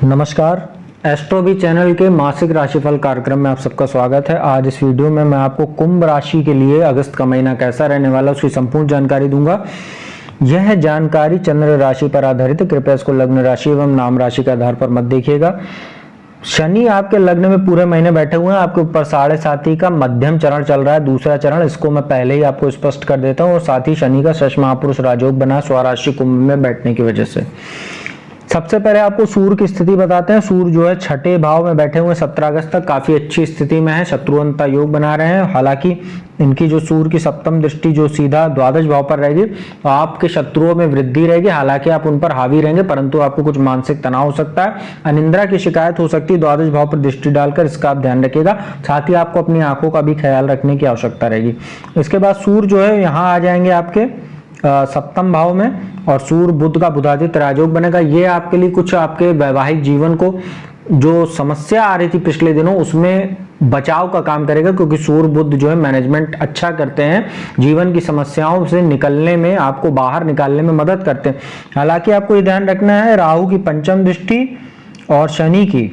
नमस्कार। एस्ट्रोबी चैनल के मासिक राशिफल कार्यक्रम में आप सबका स्वागत है। आज इस वीडियो में मैं आपको कुंभ राशि के लिए अगस्त का महीना कैसा रहने वाला है उसकी संपूर्ण जानकारी दूंगा। यह जानकारी चंद्र राशि पर आधारित है, कृपया इसको लग्न राशि एवं नाम राशि के आधार पर मत देखिएगा। शनि आपके लग्न में पूरे महीने बैठे हुए हैं, आपके ऊपर 7.5 का मध्यम चरण चल रहा है, दूसरा चरण, इसको मैं पहले ही आपको स्पष्ट कर देता हूँ। और साथ ही शनि का षष्ठ महापुरुष राजयोग बना स्वराशि कुंभ में बैठने की वजह से। सबसे पहले आपको सूर्य की स्थिति बताते हैं। सूर्य जो है छठे भाव में बैठे हुए 17 अगस्त तक काफी अच्छी स्थिति में है, शत्रुअंता योग बना रहे हैं। हालांकि इनकी जो सूर्य की सप्तम दृष्टि जो सीधा द्वादश भाव पर रहेगी तो आपके शत्रुओं में वृद्धि रहेगी। हालांकि आप उन पर हावी रहेंगे, परंतु आपको कुछ मानसिक तनाव हो सकता है, अनिद्रा की शिकायत हो सकती है। द्वादश भाव पर दृष्टि डालकर इसका आप ध्यान रखिएगा। साथ ही आपको अपनी आंखों का भी ख्याल रखने की आवश्यकता रहेगी। इसके बाद सूर्य जो है यहाँ आ जाएंगे आपके सप्तम भाव में, और सूर्य बुध का बुधादित्य राजयोग बनेगा। ये आपके लिए कुछ आपके वैवाहिक जीवन को जो समस्या आ रही थी पिछले दिनों उसमें बचाव का काम करेगा, क्योंकि सूर्य बुध जो है मैनेजमेंट अच्छा करते हैं, जीवन की समस्याओं से निकलने में, आपको बाहर निकालने में मदद करते हैं। हालांकि आपको ये ध्यान रखना है, राहु की पंचम दृष्टि और शनि की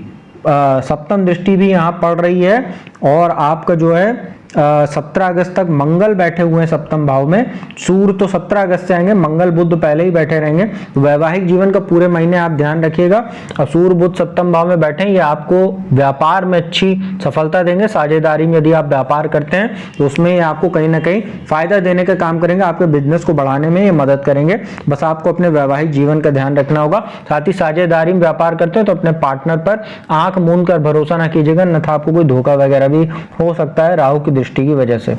सप्तम दृष्टि भी यहाँ पड़ रही है। और आपका जो है 17 अगस्त तक मंगल बैठे हुए हैं सप्तम भाव में। सूर्य तो 17 अगस्त से आएंगे, मंगल बुध पहले ही बैठे रहेंगे। तो वैवाहिक जीवन का पूरे महीने आप ध्यान रखिएगा। और सूर्य बुध सप्तम भाव में बैठे हैं, ये आपको व्यापार में अच्छी सफलता देंगे। साझेदारी में यदि आप व्यापार करते हैं तो उसमें ये आपको कहीं ना कहीं फायदा देने का काम करेंगे, आपके बिजनेस को बढ़ाने में ये मदद करेंगे। बस आपको अपने वैवाहिक जीवन का ध्यान रखना होगा। साथ ही साझेदारी में व्यापार करते हैं तो अपने पार्टनर पर आंख मूंद कर भरोसा ना कीजिएगा, अन्यथा आपको कोई धोखा वगैरह भी हो सकता है राहु की दृष्टि की वजह से।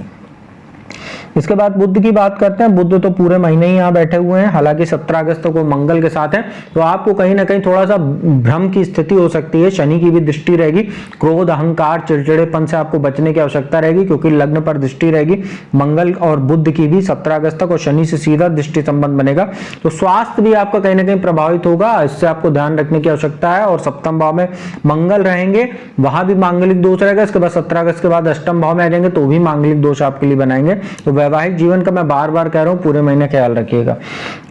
इसके बाद बुध की बात करते हैं। बुध तो पूरे महीने ही यहाँ बैठे हुए हैं, हालांकि 17 अगस्त को मंगल के साथ है, तो आपको कहीं ना कहीं थोड़ा सा भ्रम की स्थिति हो सकती है। शनि की भी दृष्टि रहेगी, क्रोध, अहंकार, चिड़चिड़ेपन से आपको बचने की आवश्यकता रहेगी, क्योंकि लग्न पर दृष्टि रहेगी। मंगल और बुध की भी 17 अगस्त तक, और शनि से सीधा दृष्टि संबंध बनेगा, तो स्वास्थ्य भी आपका कहीं ना कहीं प्रभावित होगा, इससे आपको ध्यान रखने की आवश्यकता है। और सप्तम भाव में मंगल रहेंगे, वहां भी मांगलिक दोष रहेगा। इसके बाद 17 अगस्त के बाद अष्टम भाव में आ जाएंगे तो भी मांगलिक दोष आपके लिए बनाएंगे। तो वैवाहिक जीवन का मैं बार बार कह रहा हूं, पूरे महीने ख्याल रखिएगा।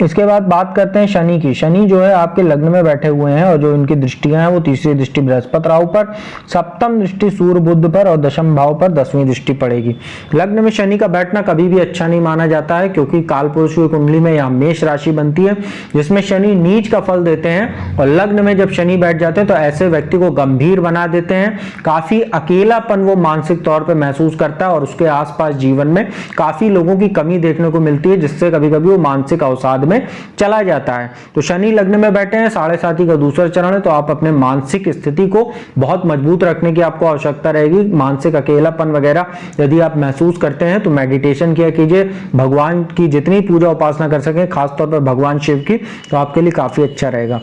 इसके बाद बात करते हैं शनि की। शनि जो है आपके लग्न में बैठे हुए हैं, और जो इनकी दृष्टियां हैं वो तीसरी दृष्टि बृहस्पति राहु पर, सप्तम दृष्टि सूर्य बुध पर, और दशम भाव पर 10वीं दृष्टि पड़ेगी। लग्न में शनि का बैठना कभी भी अच्छा नहीं माना जाता है, क्योंकि कालपुरुष की कुंडली में यहाँ मेष राशि बनती है जिसमें शनि नीच का फल देते हैं। और लग्न में जब शनि बैठ जाते हैं तो ऐसे व्यक्ति को गंभीर बना देते हैं, काफी अकेलापन वो मानसिक तौर पर महसूस करता है, और उसके आसपास जीवन में काफी लोगों की कमी देखने को मिलती है, जिससे कभी कभी वो मानसिक अवसाद में चला जाता है। तो शनि लग्न में बैठे हैं, 7.5 का दूसरा चरण है, तो आप अपने मानसिक स्थिति को बहुत मजबूत रखने की आपको आवश्यकता रहेगी। मानसिक अकेलापन वगैरह यदि आप महसूस करते हैं तो मेडिटेशन किया कीजिए, भगवान की जितनी पूजा उपासना कर सकें, खासतौर पर भगवान शिव की, तो आपके लिए काफी अच्छा रहेगा।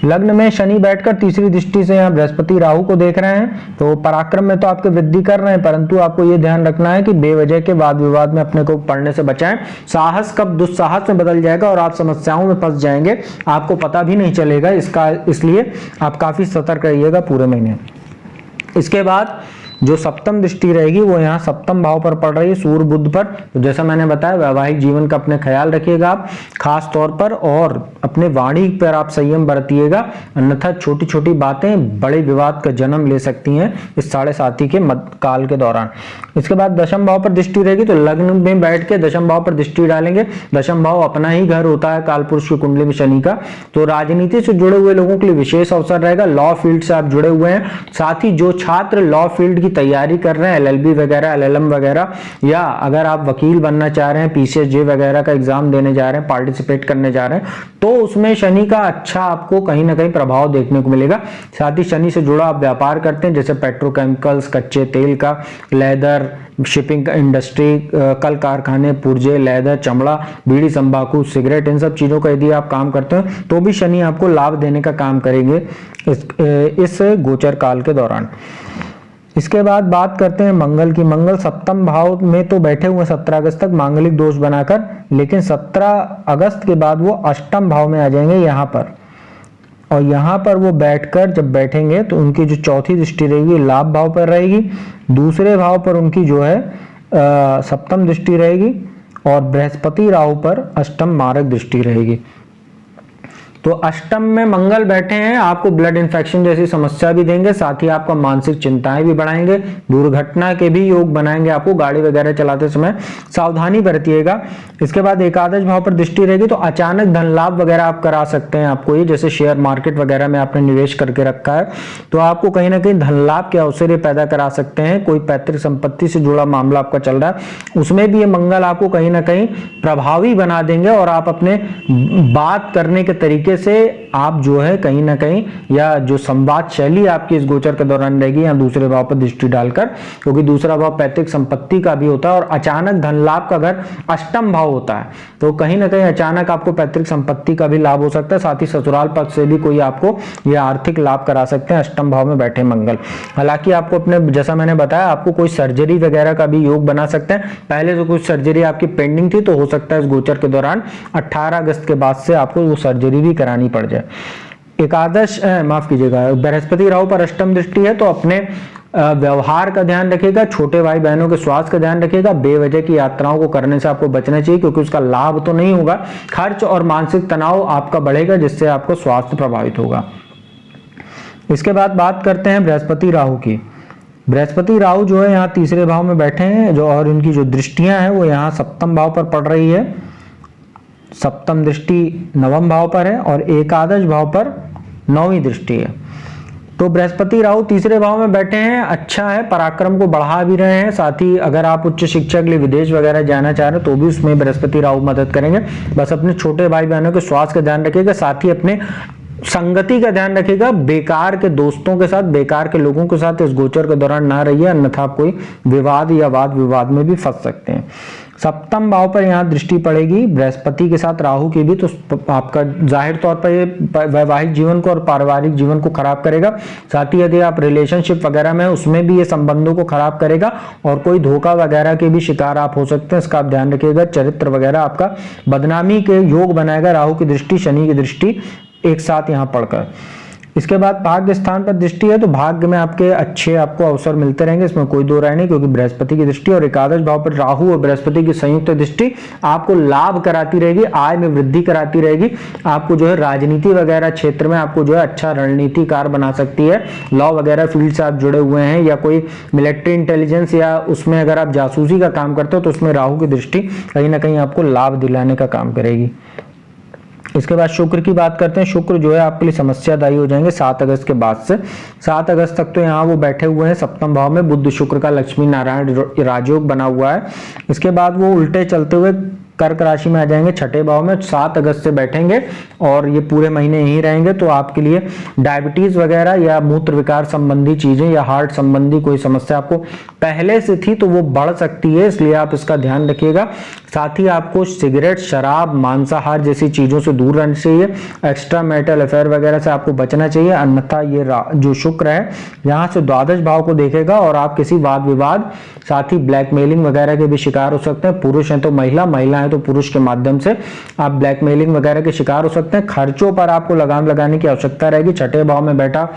लग्न में शनि बैठकर तीसरी दृष्टि से यहाँ बृहस्पति राहु को देख रहे हैं, तो पराक्रम में तो आपके वृद्धि कर रहे हैं, परंतु आपको यह ध्यान रखना है कि बेवजह के वाद विवाद में अपने को पढ़ने से बचाएं। साहस कब दुस्साहस में बदल जाएगा और आप समस्याओं में फंस जाएंगे, आपको पता भी नहीं चलेगा इसका, इसलिए आप काफी सतर्क रहिएगा पूरे महीने। इसके बाद जो सप्तम दृष्टि रहेगी वो यहाँ सप्तम भाव पर पड़ रही है, सूर्य बुध पर। तो जैसा मैंने बताया, वैवाहिक जीवन का अपने ख्याल रखिएगा आप खास तौर पर, और अपने वाणी पर आप संयम बरतिएगा, अन्यथा छोटी छोटी बातें बड़े विवाद का जन्म ले सकती हैं इस 7.5 के काल के दौरान। इसके बाद दशम भाव पर दृष्टि रहेगी, तो लग्न में बैठ के दशम भाव पर दृष्टि डालेंगे। दशम भाव अपना ही घर होता है कालपुरुष की कुंडली में शनि का, तो राजनीति से जुड़े हुए लोगों के लिए विशेष अवसर रहेगा। लॉ फील्ड से आप जुड़े हुए हैं, साथ ही जो छात्र लॉ फील्ड की तैयारी कर रहे हैं, एलएलबी वगैरह, एलएलएम वगैरह, या अगर आप वकील बनना चाह रहे हैं, पीसीएसजे वगैरह का एग्जाम देने जा रहे हैं, पार्टिसिपेट करने जा रहे हैं, तो उसमें शनि का अच्छा आपको कहीं ना कहीं प्रभाव देखने को मिलेगा। साथ ही शनि से जुड़ा आप व्यापार करते हैं, जैसे पेट्रोकेमिकल्स, कच्चे तेल का, लेदर, शिपिंग का इंडस्ट्री, कल कारखाने, पुर्जे, लेदर, चमड़ा, बीड़ी, तंबाकू, सिगरेट, इन सब चीजों का यदि आप काम करते हैं तो भी शनि आपको लाभ देने का काम करेंगे इस गोचर काल के दौरान। इसके बाद बात करते हैं मंगल की। मंगल सप्तम भाव में तो बैठे हुए 17 अगस्त तक मांगलिक दोष बनाकर, लेकिन 17 अगस्त के बाद वो अष्टम भाव में आ जाएंगे यहाँ पर, और यहाँ पर वो बैठकर जब बैठेंगे तो उनकी जो चौथी दृष्टि रहेगी लाभ भाव पर रहेगी, दूसरे भाव पर उनकी जो है सप्तम दृष्टि रहेगी, और बृहस्पति राहु पर अष्टम मारक दृष्टि रहेगी। तो अष्टम में मंगल बैठे हैं, आपको ब्लड इन्फेक्शन जैसी समस्या भी देंगे, साथ ही आपका मानसिक चिंताएं भी बढ़ाएंगे, दुर्घटना के भी योग बनाएंगे, आपको गाड़ी वगैरह चलाते समय सावधानी बरतिएगा। इसके बाद एकादश भाव पर दृष्टि रहेगी तो अचानक धन लाभ वगैरह आप करा सकते हैं। आपको ये जैसे शेयर मार्केट वगैरह में आपने निवेश करके रखा है तो आपको कहीं ना कहीं धन लाभ के अवसर पैदा करा सकते हैं। कोई पैतृक संपत्ति से जुड़ा मामला आपका चल रहा है उसमें भी ये मंगल आपको कहीं ना कहीं प्रभावी बना देंगे और आप अपने बात करने के तरीके से आप जो है कहीं ना कहीं या जो संवाद शैली आपकी इस गोचर के दौरान रहेगी या दूसरे भाव पर दृष्टि डालकर, क्योंकि दूसरा भाव पैतृक संपत्ति का भी होता है और अचानक धन लाभ का अगर अष्टम भाव होता है तो कहीं ना कहीं अचानक आपको पैतृक संपत्ति का भी लाभ हो सकता है, साथ ही ससुराल पक्ष से भी कोई आपको यह आर्थिक लाभ करा सकते हैं अष्टम भाव में बैठे मंगल। हालांकि आपको अपने जैसा मैंने बताया आपको कोई सर्जरी वगैरह का भी योग बना सकते हैं। पहले तो कुछ सर्जरी आपकी पेंडिंग थी तो हो सकता है इस गोचर के दौरान 18 अगस्त के बाद से आपको वो सर्जरी भी करानी पड़ जाए। एकादश माफ कीजिएगा, बृहस्पति राहु पर अष्टम दृष्टि है तो अपने व्यवहार का ध्यान रखिएगा, छोटे भाई बहनों के स्वास्थ्य का ध्यान रखिएगा, बेवजह की यात्राओं को करने से आपको बचना चाहिए क्योंकि उसका लाभ तो नहीं होगा, खर्च और मानसिक तनाव आपका बढ़ेगा जिससे आपको स्वास्थ्य प्रभावित होगा। इसके बाद बात करते हैं बृहस्पति राहु की। बृहस्पति राहु जो है यहाँ तीसरे भाव में बैठे हैं जो और इनकी जो दृष्टियां हैं वो यहाँ सप्तम भाव पर पड़ रही है। सप्तम दृष्टि नवम भाव पर है और एकादश भाव पर नौवीं दृष्टि है। तो बृहस्पति राहु तीसरे भाव में बैठे हैं, अच्छा है, पराक्रम को बढ़ा भी रहे हैं। साथ ही अगर आप उच्च शिक्षा के लिए विदेश वगैरह जाना चाह रहे हैं तो भी उसमें बृहस्पति राहु मदद करेंगे। बस अपने छोटे भाई बहनों के स्वास्थ्य का ध्यान रखिएगा, साथ ही अपने संगति का ध्यान रखिएगा, बेकार के दोस्तों के साथ बेकार के लोगों के साथ इस गोचर के दौरान ना रहिए, अन्यथा आप कोई विवाद या वाद विवाद में भी फंस सकते हैं। सप्तम भाव पर यहाँ दृष्टि पड़ेगी बृहस्पति के साथ राहु की भी, तो आपका जाहिर तौर पर ये वैवाहिक जीवन को और पारिवारिक जीवन को खराब करेगा। साथ ही यदि आप रिलेशनशिप वगैरह में उसमें भी ये संबंधों को खराब करेगा और कोई धोखा वगैरह के भी शिकार आप हो सकते हैं, इसका आप ध्यान रखिएगा। चरित्र वगैरह आपका बदनामी के योग बनाएगा राहु की दृष्टि शनि की दृष्टि एक साथ यहाँ पड़कर। इसके बाद भाग्य स्थान पर दृष्टि है तो भाग्य में आपके अच्छे आपको अवसर मिलते रहेंगे, इसमें कोई दो राय नहीं, क्योंकि बृहस्पति की दृष्टि और एकादश भाव पर राहु और बृहस्पति की संयुक्त दृष्टि आपको लाभ कराती रहेगी, आय में वृद्धि कराती रहेगी। आपको जो है राजनीति वगैरह क्षेत्र में आपको जो है अच्छा रणनीतिकार बना सकती है। लॉ वगैरह फील्ड से आप जुड़े हुए हैं या कोई मिलिट्री इंटेलिजेंस या उसमें अगर आप जासूसी का काम करते हो तो उसमें राहु की दृष्टि कहीं ना कहीं आपको लाभ दिलाने का काम करेगी। इसके बाद शुक्र की बात करते हैं। शुक्र जो है आपके लिए समस्यादायी हो जाएंगे 7 अगस्त के बाद से। 7 अगस्त तक तो यहाँ वो बैठे हुए हैं सप्तम भाव में, बुध शुक्र का लक्ष्मी नारायण राजयोग बना हुआ है। इसके बाद वो उल्टे चलते हुए कर्क राशि में आ जाएंगे छठे भाव में, 7 अगस्त से बैठेंगे और ये पूरे महीने यहीं रहेंगे। तो आपके लिए डायबिटीज वगैरह या मूत्र विकार संबंधी चीजें या हार्ट संबंधी कोई समस्या आपको पहले से थी तो वो बढ़ सकती है, इसलिए आप इसका ध्यान रखिएगा। साथ ही आपको सिगरेट, शराब, मांसाहार जैसी चीजों से दूर रहना चाहिए। एक्स्ट्रा मैरिटल अफेयर वगैरह से आपको बचना चाहिए, अन्यथा ये जो शुक्र है यहाँ से द्वादश भाव को देखेगा और आप किसी वाद विवाद, साथ ही ब्लैकमेलिंग वगैरह के भी शिकार हो सकते हैं। पुरुष हैं तो महिला, महिला है तो पुरुष के माध्यम से आप ब्लैकमेलिंग वगैरह के शिकार हो सकते हैं। खर्चों पर आपको लगाम लगाने की आवश्यकता रहेगी। छठे भाव में बैठा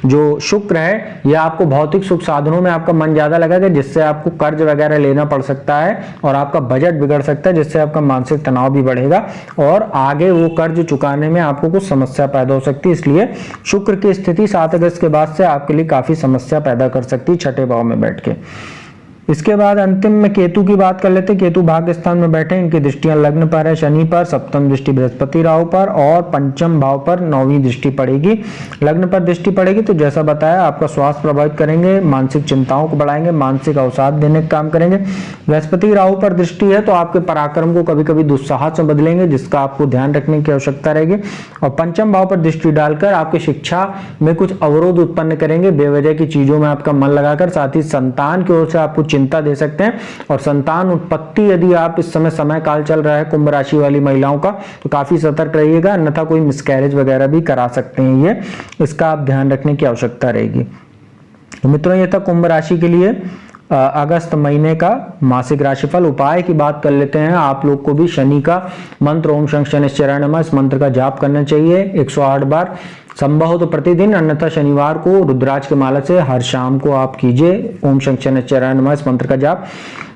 जो शुक्र है यह आपको भौतिक सुख साधनों में आपका मन ज्यादा लगेगा, जिससे आपको कर्ज वगैरह लेना पड़ सकता है और आपका बजट बिगड़ सकता है, जिससे आपका मानसिक तनाव भी बढ़ेगा और आगे वो कर्ज चुकाने में आपको कुछ समस्या पैदा हो सकती है। इसलिए शुक्र की स्थिति 7 अगस्त के बाद से आपके लिए काफी समस्या पैदा कर सकती है छठे भाव में बैठ के। इसके बाद अंतिम में केतु की बात कर लेते हैं। केतु भाग्य स्थान में बैठे, इनकी दृष्टियां लग्न पर है शनि पर, सप्तम दृष्टि बृहस्पति राहु पर और पंचम भाव पर नौवीं दृष्टि पड़ेगी। लग्न पर दृष्टि पड़ेगी तो जैसा बताया आपका स्वास्थ्य प्रभावित करेंगे, मानसिक चिंताओं को बढ़ाएंगे, मानसिक अवसाद देने का काम करेंगे। बृहस्पति राहु पर दृष्टि है तो आपके पराक्रम को कभी कभी दुस्साहस में बदलेंगे, जिसका आपको ध्यान रखने की आवश्यकता रहेगी। और पंचम भाव पर दृष्टि डालकर आपकी शिक्षा में कुछ अवरोध उत्पन्न करेंगे, बेवजह की चीजों में आपका मन लगाकर। साथ ही संतान की ओर से आपको चिंता दे सकते हैं और संतान उत्पत्ति यदि आप इस समय काल चल रहा है कुंभ राशि वाली महिलाओं का तो काफी सतर्क रहिएगा, अन्यथा कोई मिसकैरेज वगैरह भी करा सकते हैं ये, इसका आप ध्यान रखने की आवश्यकता रहेगी। तो मित्रों ये था कुंभ राशि के लिए अगस्त महीने का मासिक राशिफल। उपाय की बात कर लेते हैं। आप लोग को भी शनि का मंत्र ओम शं शनिश्चराय नमः, इस मंत्र का जाप करना चाहिए 108 बार, संभव हो तो प्रतिदिन, अन्यथा शनिवार को रुद्राक्ष के माला से हर शाम को आप कीजिए ओम शं शनिश्चराय नमः इस मंत्र का जाप।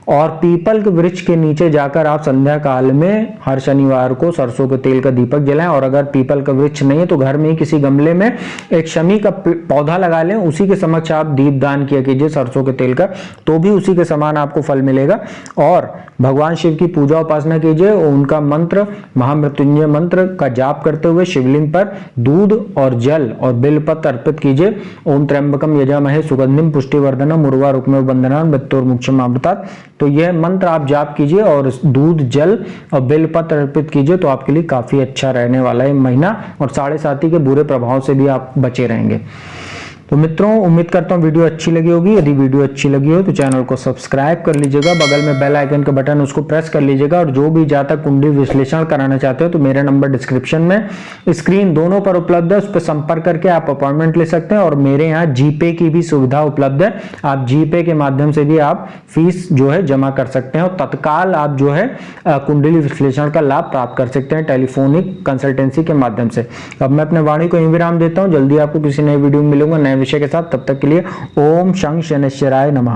और पीपल के वृक्ष के नीचे जाकर आप संध्या काल में हर शनिवार को सरसों के तेल का दीपक जलाएं। और अगर पीपल का वृक्ष नहीं है तो घर में ही किसी गमले में एक शमी का पौधा लगा लें, उसी के समक्ष आप दीप दान किया कीजिए सरसों के तेल का, तो भी उसी के समान आपको फल मिलेगा। और भगवान शिव की पूजा उपासना कीजिए, उनका मंत्र महामृत्युंजय मंत्र का जाप करते हुए शिवलिंग पर दूध और जल और बेलपत्र अर्पित कीजिए। ओम त्र्यंबकम यजामहे सुगंधिम पुष्टिवर्धनम उर्वारुकमेव बंधनान् मृत्योर्मुक्षमामृतात्। तो यह मंत्र आप जाप कीजिए और दूध जल और बेलपत्र अर्पित कीजिए, तो आपके लिए काफी अच्छा रहने वाला है महीना, और 7.5 के बुरे प्रभाव से भी आप बचे रहेंगे। तो मित्रों, उम्मीद करता हूँ वीडियो अच्छी लगी होगी। यदि वीडियो अच्छी लगी हो तो चैनल को सब्सक्राइब कर लीजिएगा, बगल में बेल आइकन का बटन उसको प्रेस कर लीजिएगा। और जो भी जातक कुंडली विश्लेषण कराना चाहते हो तो मेरा नंबर डिस्क्रिप्शन में, स्क्रीन दोनों पर उपलब्ध है, उस पर संपर्क करके आप अपॉइंटमेंट ले सकते हैं। और मेरे यहाँ जीपे की भी सुविधा उपलब्ध है, आप जीपे के माध्यम से भी आप फीस जो है जमा कर सकते हैं और तत्काल आप जो है कुंडली विश्लेषण का लाभ प्राप्त कर सकते हैं टेलीफोनिक कंसल्टेंसी के माध्यम से। अब मैं अपने वाणी को यहीं विराम देता हूँ, जल्दी आपको किसी नए वीडियो में मिलूंगा नए विषय के साथ। तब तक के लिए ओम शं शनैश्चराय नमः।